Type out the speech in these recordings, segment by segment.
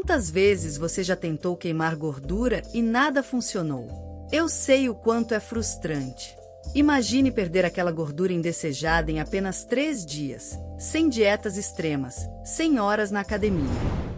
Quantas vezes você já tentou queimar gordura e nada funcionou? Eu sei o quanto é frustrante. Imagine perder aquela gordura indesejada em apenas 3 dias, sem dietas extremas, sem horas na academia.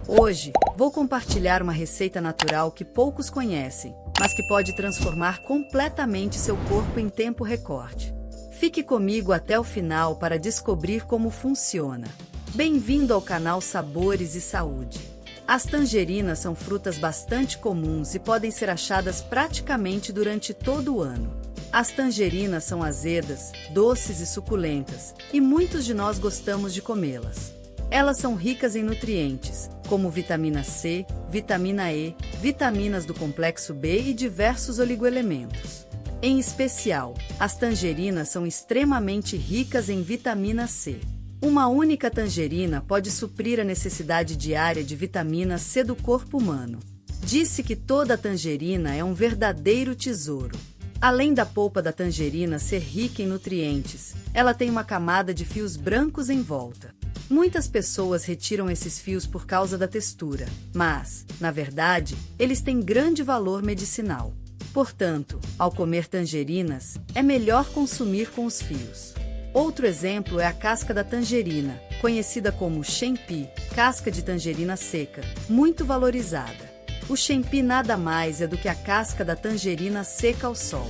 Hoje, vou compartilhar uma receita natural que poucos conhecem, mas que pode transformar completamente seu corpo em tempo recorde. Fique comigo até o final para descobrir como funciona. Bem-vindo ao canal Sabores e Saúde. As tangerinas são frutas bastante comuns e podem ser achadas praticamente durante todo o ano. As tangerinas são azedas, doces e suculentas, e muitos de nós gostamos de comê-las. Elas são ricas em nutrientes, como vitamina C, vitamina E, vitaminas do complexo B e diversos oligoelementos. Em especial, as tangerinas são extremamente ricas em vitamina C. Uma única tangerina pode suprir a necessidade diária de vitamina C do corpo humano. Diz-se que toda tangerina é um verdadeiro tesouro. Além da polpa da tangerina ser rica em nutrientes, ela tem uma camada de fios brancos em volta. Muitas pessoas retiram esses fios por causa da textura, mas, na verdade, eles têm grande valor medicinal. Portanto, ao comer tangerinas, é melhor consumir com os fios. Outro exemplo é a casca da tangerina, conhecida como shenpi, casca de tangerina seca, muito valorizada. O shenpi nada mais é do que a casca da tangerina seca ao sol.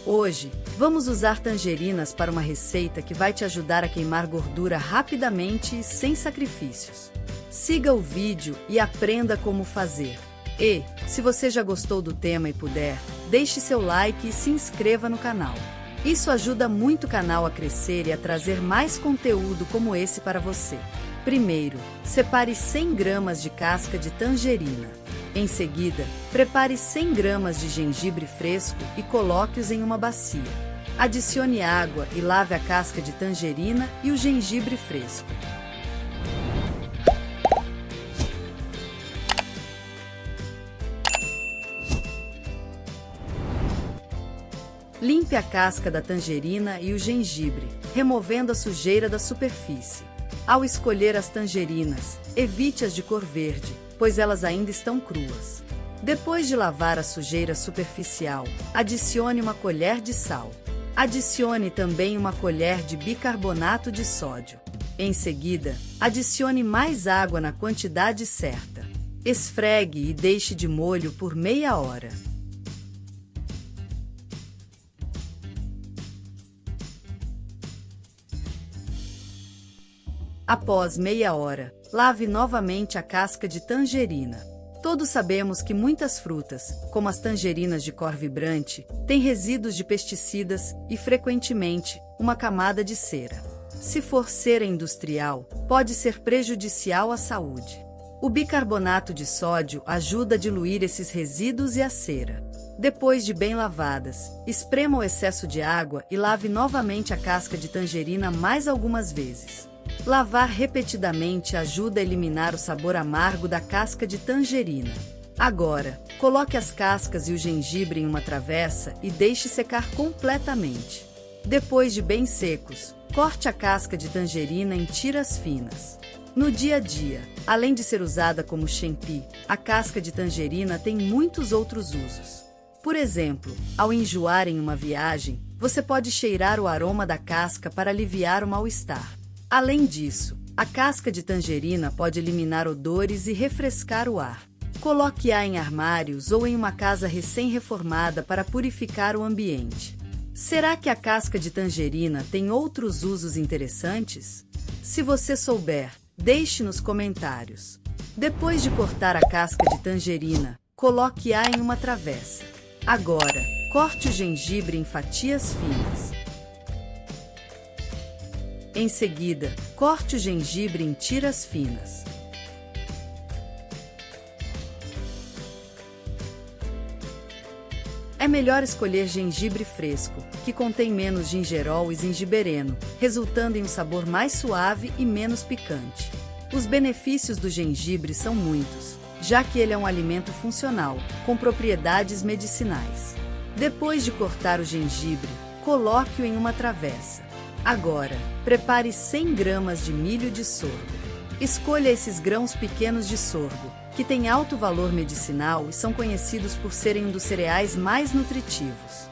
Hoje, vamos usar tangerinas para uma receita que vai te ajudar a queimar gordura rapidamente e sem sacrifícios. Siga o vídeo e aprenda como fazer. E, se você já gostou do tema e puder, deixe seu like e se inscreva no canal. Isso ajuda muito o canal a crescer e a trazer mais conteúdo como esse para você. Primeiro, separe 100 gramas de casca de tangerina. Em seguida, prepare 100 gramas de gengibre fresco e coloque-os em uma bacia. Adicione água e lave a casca de tangerina e o gengibre fresco. Limpe a casca da tangerina e o gengibre, removendo a sujeira da superfície. Ao escolher as tangerinas, evite as de cor verde, pois elas ainda estão cruas. Depois de lavar a sujeira superficial, adicione uma colher de sal. Adicione também uma colher de bicarbonato de sódio. Em seguida, adicione mais água na quantidade certa. Esfregue e deixe de molho por meia hora. Após meia hora, lave novamente a casca de tangerina. Todos sabemos que muitas frutas, como as tangerinas de cor vibrante, têm resíduos de pesticidas e, frequentemente, uma camada de cera. Se for cera industrial, pode ser prejudicial à saúde. O bicarbonato de sódio ajuda a diluir esses resíduos e a cera. Depois de bem lavadas, esprema o excesso de água e lave novamente a casca de tangerina mais algumas vezes. Lavar repetidamente ajuda a eliminar o sabor amargo da casca de tangerina. Agora, coloque as cascas e o gengibre em uma travessa e deixe secar completamente. Depois de bem secos, corte a casca de tangerina em tiras finas. No dia a dia, além de ser usada como shenpi, a casca de tangerina tem muitos outros usos. Por exemplo, ao enjoar em uma viagem, você pode cheirar o aroma da casca para aliviar o mal-estar. Além disso, a casca de tangerina pode eliminar odores e refrescar o ar. Coloque-a em armários ou em uma casa recém-reformada para purificar o ambiente. Será que a casca de tangerina tem outros usos interessantes? Se você souber, deixe nos comentários. Depois de cortar a casca de tangerina, coloque-a em uma travessa. Agora, corte o gengibre em fatias finas. Em seguida, corte o gengibre em tiras finas. É melhor escolher gengibre fresco, que contém menos gingerol e zingibereno, resultando em um sabor mais suave e menos picante. Os benefícios do gengibre são muitos, já que ele é um alimento funcional, com propriedades medicinais. Depois de cortar o gengibre, coloque-o em uma travessa. Agora, prepare 100 gramas de milho de sorgo. Escolha esses grãos pequenos de sorgo, que têm alto valor medicinal e são conhecidos por serem um dos cereais mais nutritivos.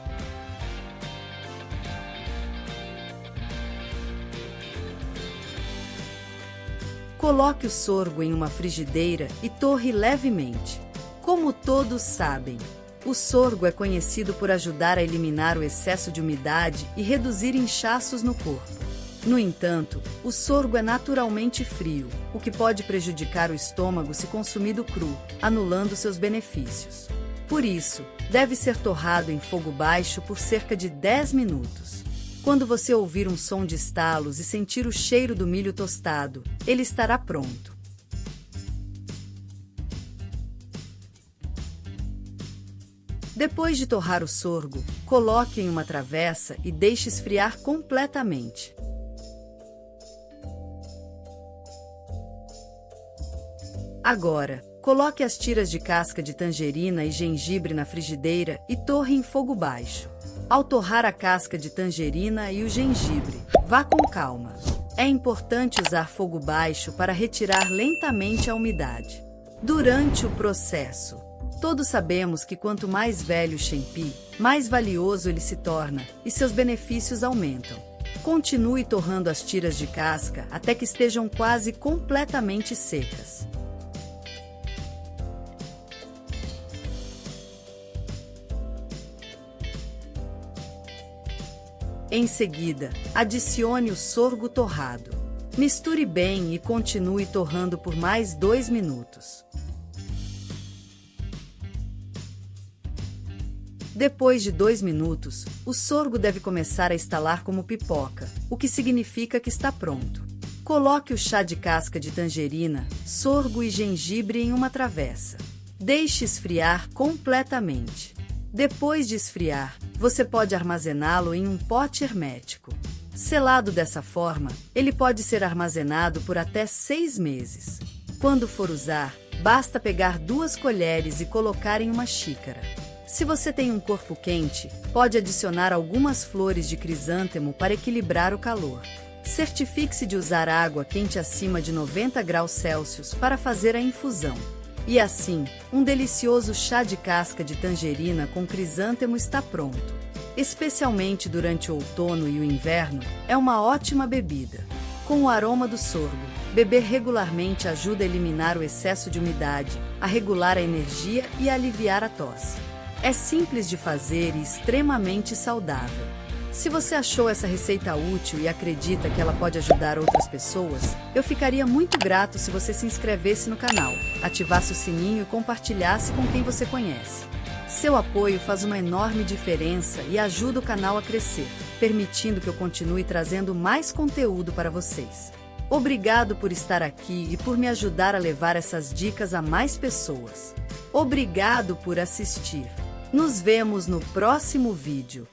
Coloque o sorgo em uma frigideira e torre levemente. Como todos sabem, o sorgo é conhecido por ajudar a eliminar o excesso de umidade e reduzir inchaços no corpo. No entanto, o sorgo é naturalmente frio, o que pode prejudicar o estômago se consumido cru, anulando seus benefícios. Por isso, deve ser torrado em fogo baixo por cerca de 10 minutos. Quando você ouvir um som de estalos e sentir o cheiro do milho tostado, ele estará pronto. Depois de torrar o sorgo, coloque em uma travessa e deixe esfriar completamente. Agora, coloque as tiras de casca de tangerina e gengibre na frigideira e torre em fogo baixo. Ao torrar a casca de tangerina e o gengibre, vá com calma. É importante usar fogo baixo para retirar lentamente a umidade. Durante o processo, todos sabemos que quanto mais velho o Shenpi, mais valioso ele se torna e seus benefícios aumentam. Continue torrando as tiras de casca até que estejam quase completamente secas. Em seguida, adicione o sorgo torrado. Misture bem e continue torrando por mais 2 minutos. Depois de 2 minutos, o sorgo deve começar a estalar como pipoca, o que significa que está pronto. Coloque o chá de casca de tangerina, sorgo e gengibre em uma travessa. Deixe esfriar completamente. Depois de esfriar, você pode armazená-lo em um pote hermético. Selado dessa forma, ele pode ser armazenado por até 6 meses. Quando for usar, basta pegar 2 colheres e colocar em uma xícara. Se você tem um corpo quente, pode adicionar algumas flores de crisântemo para equilibrar o calor. Certifique-se de usar água quente acima de 90 graus Celsius para fazer a infusão. E assim, um delicioso chá de casca de tangerina com crisântemo está pronto. Especialmente durante o outono e o inverno, é uma ótima bebida. Com o aroma do sorgo, beber regularmente ajuda a eliminar o excesso de umidade, a regular a energia e a aliviar a tosse. É simples de fazer e extremamente saudável. Se você achou essa receita útil e acredita que ela pode ajudar outras pessoas, eu ficaria muito grato se você se inscrevesse no canal, ativasse o sininho e compartilhasse com quem você conhece. Seu apoio faz uma enorme diferença e ajuda o canal a crescer, permitindo que eu continue trazendo mais conteúdo para vocês. Obrigado por estar aqui e por me ajudar a levar essas dicas a mais pessoas. Obrigado por assistir. Nos vemos no próximo vídeo.